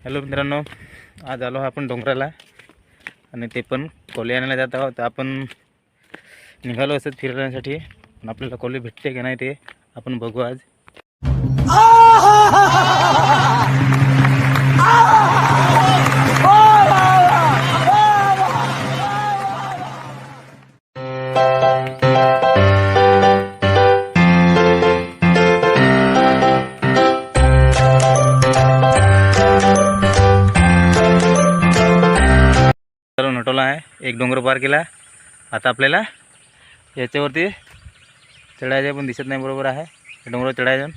Hello मित्रांनो, आज आलो आपण डोंगराला आणि ते पण कोली आणायला जात आहोत. आपण निघालो असत फिरण्यासाठी, पण आपल्याला कोली भेटते की नाही ते आपण बघू आज. नटवला आहे, एक डोंगर पार केला. आता आपल्याला याच्यावरती चढायचं पण दिसत नाही, बरोबर आहे. डोंगरावर चढायचं,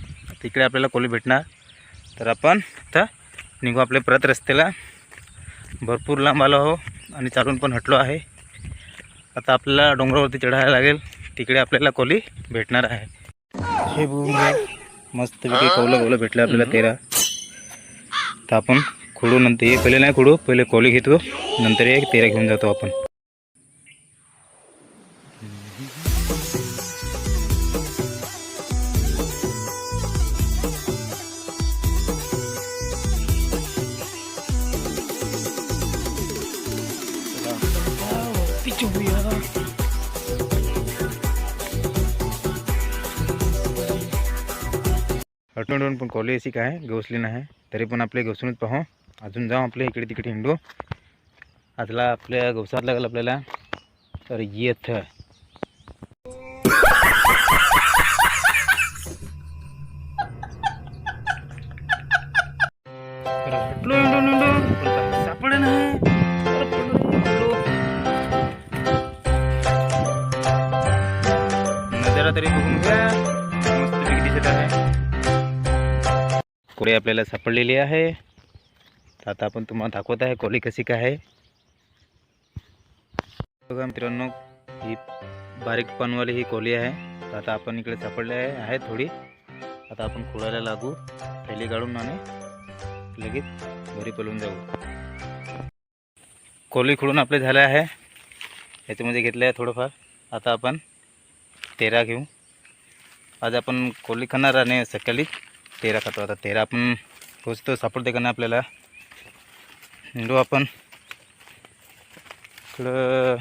तिकडे आपल्याला कोली भेटणार. तर आपण आता निघू आपल्या परत रस्त्याला. भरपूर लांब आलो हो आणि चालून पण हटलो आहे. आता आपल्याला डोंगरावरती चढायला लागेल, तिकडे आपल्याला कोली भेटणार आहे. हे बघून मस्त कौलं भेटलं आपल्याला 13. तर आपण खोडू नंतर, हे पहिले नाही खोडू, पहिले कोली घेतो, नंतर एक 13 घेऊन जातो आपण. हटून पण कोली अशी काय गवसली नाही, तरी पण आपले गवसूनच पाहू. अजून जाऊ आपल्या इकडे तिकडे हिंडू. आजला आपल्या गवसात लागेल आपल्याला. तर येथ सापडे नाही. नजरा तरी बघून घ्या, मस्त पैकी दिसत आहे. कोली आपल्याला सापडलेली आहे. आता आपण तुम्हाला दाखवत आहे कोली कशी काय आहे. बघा मित्रांनो, ही बारीक पानवाली ही कोली आहे. तर आता आपण इकडे सापडले आहे थोडी. आता आपण खोडायला लागू, थैली काढून आणि लगेच घरी पळून जाऊ. कोली खोडून आपले झाले आहे, याच्यामध्ये घेतले आहे थोडंफार. आता आपण 13 घेऊ. आज आपण कोली खाणार आणि सकाळी 13 खातो. आता 13 आपण पोचतो, सापडते का नाही आपल्याला. हिंडू आपण. इकडं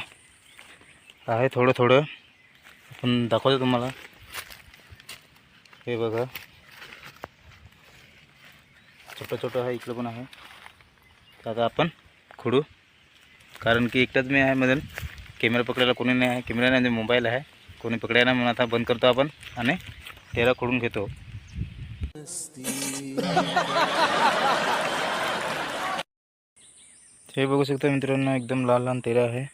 आहे थोडं थोडं, आपण दाखवतो तुम्हाला. हे बघा, छोटं छोटं आहे, इकडं पण आहे. आता आपण खोडू, कारण की एकटाच मी आहे मधून. कॅमेरा पकडायला कोणी नाही आहे, कॅमेरा नाही, मोबाईल आहे, कोणी पकडायला. म्हणून आता बंद करतो आपण आणि 13 खोडून घेतो. हे बघू शकता मित्रांनो, एकदम लहान लहान 13 आहे.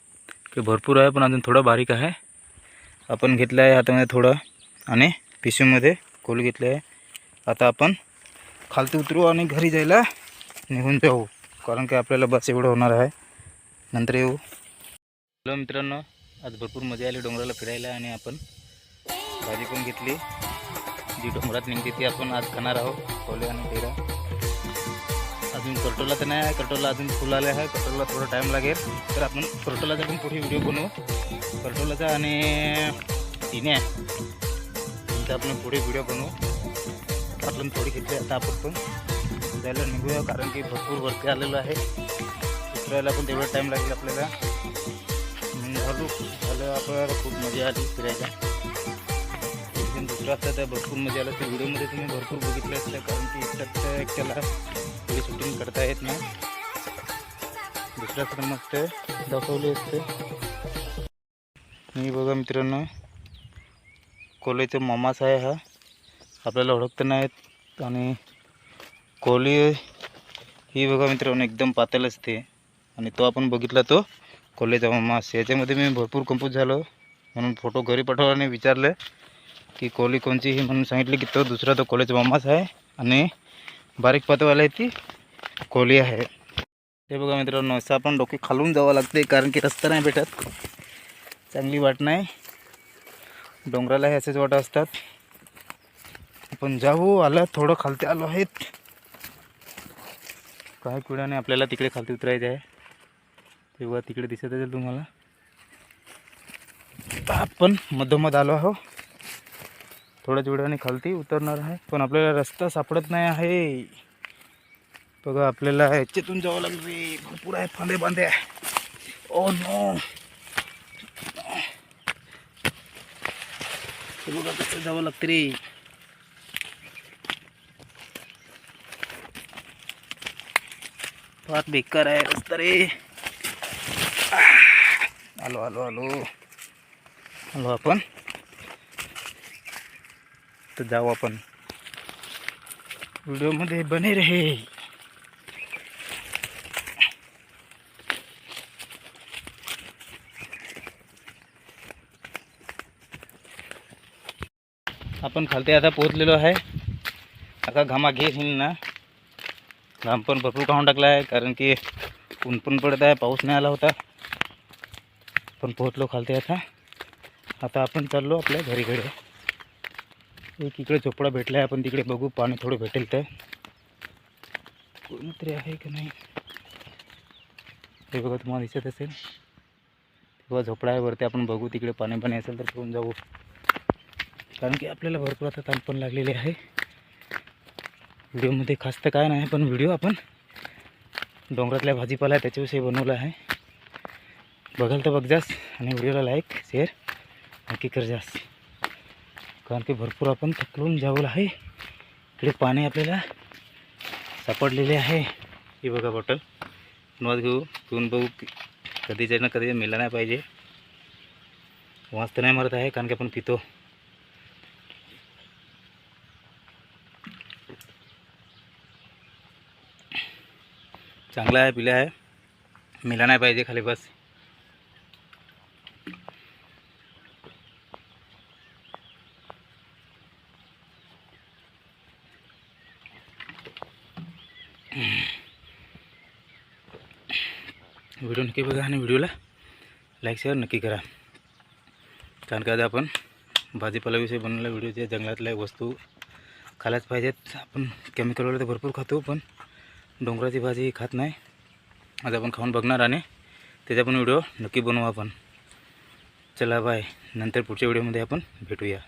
ते भरपूर आहे, पण अजून थोडं बारीक आहे. आपण घेतलं आहे हातामध्ये थोडं आणि पिशवीमध्ये कोली घेतले आहे. आता आपण खालती उतरू आणि घरी जायला निघून जाऊ, कारण की आपल्याला बस एवढं होणार आहे, नंतर येऊ. हॅलो मित्रांनो, आज भरपूर मजा आली डोंगराला फिरायला. आणि आपण भाजी पण घेतली, जी डोंगरात निघते ती आपण आज खाणार आहोत, कोली आणि 13. अजून करटोला तर नाही आहे, करटोला अजून फुल आले आहे. करटोला थोडा टाईम लागेल, तर आपण करटोलाचा पण पुढे व्हिडिओ बनवू. करटोलाचा आणि तिने आहे, आपण पुढे व्हिडिओ बनवू. आपण थोडी घेतली. आता आपण पण जायला निघूया, कारण की भरपूर वरती आलेलो आहे. उतरायला पण तेवढा टाईम लागेल आपल्याला. झालं आपल्याला खूप मजा आली फिरायला. दुसरं असतं तर भरपूर मजा आलं. त्या व्हिडिओमध्ये तुम्ही भरपूर बघितलं असतं, कारण की एकट्याला थोडी शूटिंग करता येत नाही. दुसऱ्याकडे मस्त दाखवले असते. मी बघा मित्रांनो, कोलीचा मामाच आहे हा, आपल्याला ओळखत नाहीत. आणि कोली ही बघा मित्रांनो एकदम पातळ असते, आणि तो आपण बघितला तो कोलीचा मामास. याच्यामध्ये मी भरपूर कन्फ्यूज झालो, म्हणून फोटो घरी पाठवला आणि विचारलं की कोली कोणची ही, म्हणून सांगितलं की तो दुसरा तो कोलीचा मामाच आहे आणि बारीक पातवाला आहे ती कोली आहे. हे बघा मित्रांनो, असं आपण डोके खालून जावं लागते, कारण की रस्ता नाही भेटत, चांगली वाट नाही. डोंगराला हे असेच वाट असतात. आपण जाऊ, आलं थोडं खालती आलो आहेत. काही कुडाने आपल्याला तिकडे खालती उतरायचं आहे, तेव्हा तिकडे दिसत असेल तुम्हाला. आपण मधोमध आलो आहो, थोड्याच वेळाने खालती उतरणार आहे, पण आपल्याला रस्ता सापडत नाही आहे. बघा आपल्याला याच्यातून जावं लागलं रे. भरपूर आहे, फांदे बांधे आहे. ओ नो, बघा कसं जावं लागतं रे. फार बेकार आहे रस्ता रे. आलो आलो आलो आलो आपण. तर जाऊ आपण. व्हिडिओमध्ये बने रहे. आपण खालते आता पोहोचलेलो आहे. आता घामा घेत ना, घाम पण भरपूर खाऊन टाकला आहे, कारण की ऊन पण पडत आहे, पाऊस नाही आला होता. पण पोहोचलो खालते आता. आता आपण चाललो आपल्या घरीकडे. एक इकडे झोपडा भेटला आहे, आपण तिकडे बघू, पाणी थोडं भेटेल तर. कोणतरी आहे का नाही हे बघा, तुम्हाला दिसत असेल तेव्हा झोपडा आहे वरती. आपण बघू तिकडे पाणी पाणी असेल तर करून जाऊ, कारण की आपल्याला भरपूर आता ताण पण लागलेली आहे. व्हिडिओमध्ये खास तर काय नाही, पण व्हिडिओ आपण डोंगरातल्या भाजीपाला त्याच्याविषयी बनवला आहे. बघाल तर बघ जास, आणि व्हिडिओला लाईक शेअर नक्की कर जास, कारण की भरपूर आपण थकलून जावं आहे. इकडे पाणी आपल्याला सापडलेले आहे. ही बघा बॉटल, नवाज घेऊ, पिऊन बघू, कधीच्या ना कधी मेला नाही पाहिजे. वास तर नाही मरत आहे, कारण की आपण पितो. चांगला आहे, पिला आहे, मेला नाही पाहिजे खाली बस. व्हिडिओ नक्की बघा आणि व्हिडिओला लाईक शेअर नक्की करा, कारण की आज आपण भाजीपाल्याविषयी बनवलेला व्हिडिओ. जे जंगलातल्या वस्तू खायलाच पाहिजेत. आपण केमिकलवाले तर भरपूर खातो, पण डोंगराची भाजी खात नाही. आज आपण खाऊन बघणार आणि त्याचा पण व्हिडिओ नक्की बनवू आपण. चला बाय, नंतर पुढच्या व्हिडिओमध्ये आपण भेटूया.